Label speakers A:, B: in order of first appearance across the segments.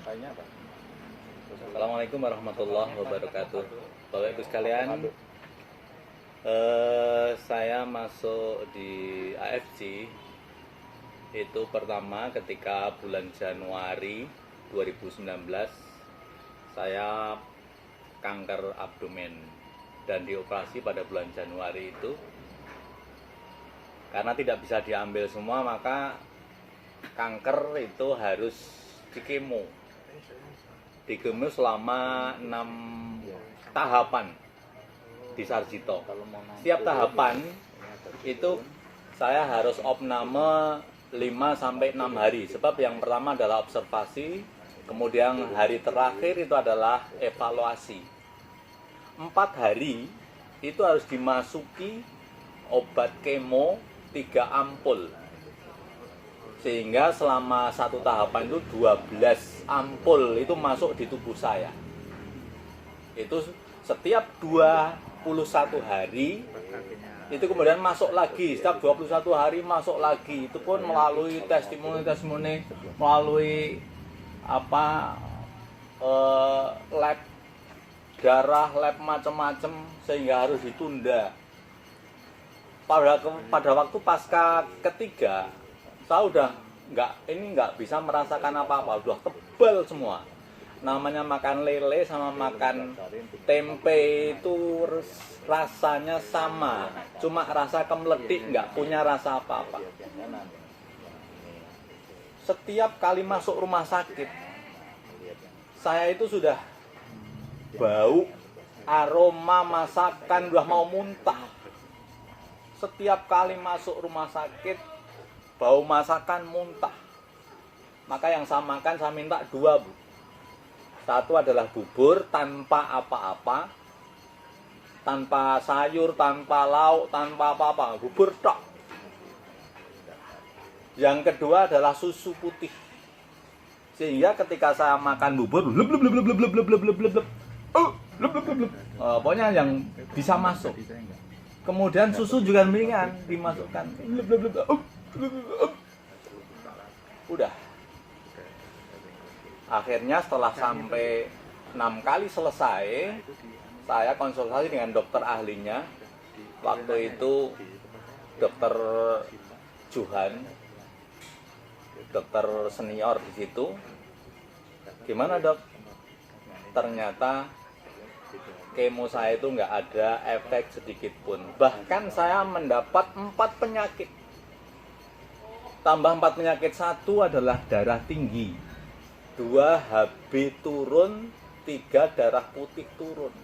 A: Assalamualaikum warahmatullahi wabarakatuh. Bapak Ibu sekalian, saya masuk di AFC itu pertama ketika bulan Januari 2019. Saya kanker abdomen dan dioperasi pada bulan Januari itu. Karena tidak bisa diambil semua, maka kanker itu harus dikemo selama 6 tahapan di Sarjito. Setiap tahapan itu saya harus opname 5-6 hari. Sebab yang pertama adalah observasi, kemudian hari terakhir itu adalah evaluasi. 4 hari itu harus dimasuki obat kemo 3 ampul. Sehingga selama 1 tahapan itu 12 ampul itu masuk di tubuh saya. Itu setiap 21 hari itu kemudian masuk lagi. Setiap 21 hari masuk lagi. Itu pun melalui testimoni, melalui lab darah, lab macam-macam, sehingga harus ditunda. Pada waktu pasca ketiga, saya udah nggak bisa merasakan apa-apa, udah tebal semua. Namanya makan lele sama makan tempe itu rasanya sama, cuma rasa kemeledik, nggak punya rasa apa-apa. Setiap kali masuk rumah sakit, saya itu sudah bau, aroma masakan udah mau muntah. Setiap kali masuk rumah sakit, bau masakan muntah. Maka yang saya makan saya minta 2, Bu. Satu adalah bubur tanpa apa-apa, tanpa sayur, tanpa lauk, tanpa apa-apa, bubur tok. Yang kedua adalah susu putih. Sehingga ketika saya makan bubur, pokoknya yang bisa masuk. Kemudian susu juga mendingan dimasukkan. Udah. Akhirnya setelah sampai 6 kali selesai, saya konsultasi dengan dokter ahlinya. Waktu itu dokter Johan, dokter senior di situ. Gimana, Dok? Ternyata kemo saya itu nggak ada efek sedikit pun. Bahkan saya mendapat 4 penyakit. Tambah 4 penyakit, 1 adalah darah tinggi, 2 HB turun, 3 darah putih turun.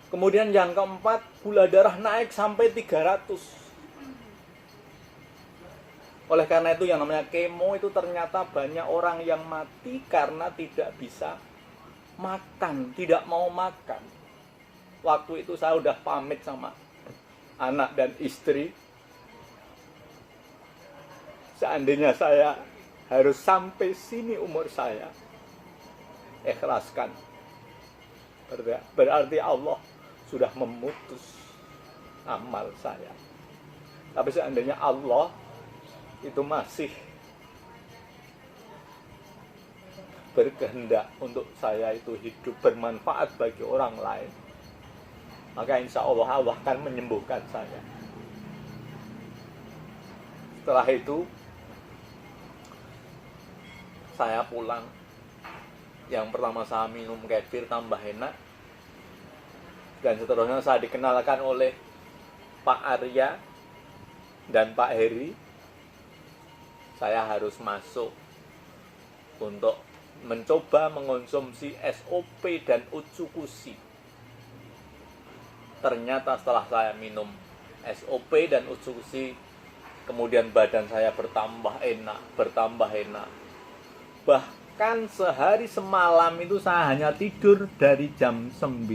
A: Kemudian yang keempat, gula darah naik sampai 300. Oleh karena itu yang namanya kemo itu ternyata banyak orang yang mati karena tidak bisa makan, tidak mau makan. Waktu itu saya udah pamit sama anak dan istri. Seandainya saya harus sampai sini umur saya, ikhlaskan. Berarti Allah sudah memutus amal saya. Tapi seandainya Allah itu masih berkehendak untuk saya itu hidup bermanfaat bagi orang lain, maka insya Allah Allah akan menyembuhkan saya. Setelah itu saya pulang. Yang pertama saya minum kefir tambah enak, dan seterusnya saya dikenalkan oleh Pak Arya dan Pak Heri. Saya harus masuk untuk mencoba mengonsumsi SOP dan Utsukushi. Ternyata setelah saya minum SOP dan Utsukushi, kemudian badan saya bertambah enak. Bahkan sehari semalam itu saya hanya tidur dari jam 9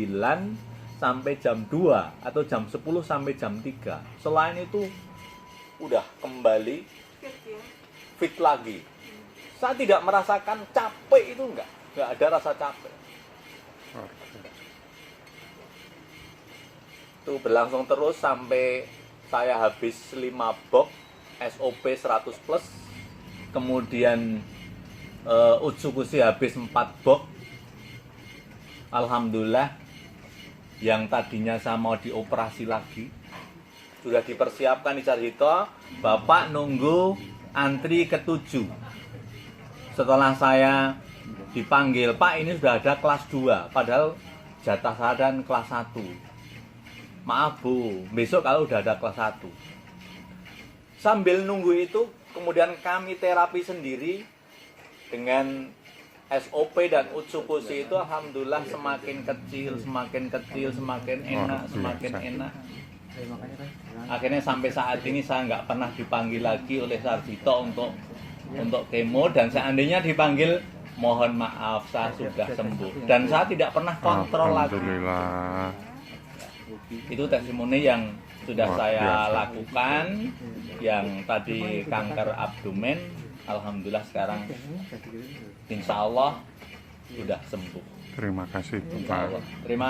A: sampai jam 2 atau jam 10 sampai jam 3. Selain itu udah kembali fit lagi. Saya tidak merasakan capek, itu enggak ada rasa capek. Itu berlangsung terus sampai saya habis 5 box SOP 100+. Kemudian Utsukushi habis 4 box. Alhamdulillah, yang tadinya saya mau dioperasi lagi sudah dipersiapkan di Sarjito. Bapak nunggu antri ke-7. Setelah saya dipanggil, Pak ini sudah ada kelas 2, padahal jatah saya dan kelas 1. Maaf Bu, besok kalau udah ada kelas 1. Sambil nunggu itu, kemudian kami terapi sendiri dengan SOP dan Utsukushi itu alhamdulillah semakin kecil, semakin enak, semakin enak. Akhirnya sampai saat ini saya nggak pernah dipanggil lagi oleh Sarjito untuk kemo, dan seandainya dipanggil, mohon maaf saya sudah sembuh dan saya tidak pernah kontrol lagi. Itu testimoni yang sudah saya lakukan, yang tadi kanker abdomen, alhamdulillah sekarang insya Allah sudah sembuh.
B: Terima kasih
A: Insya Allah. Terima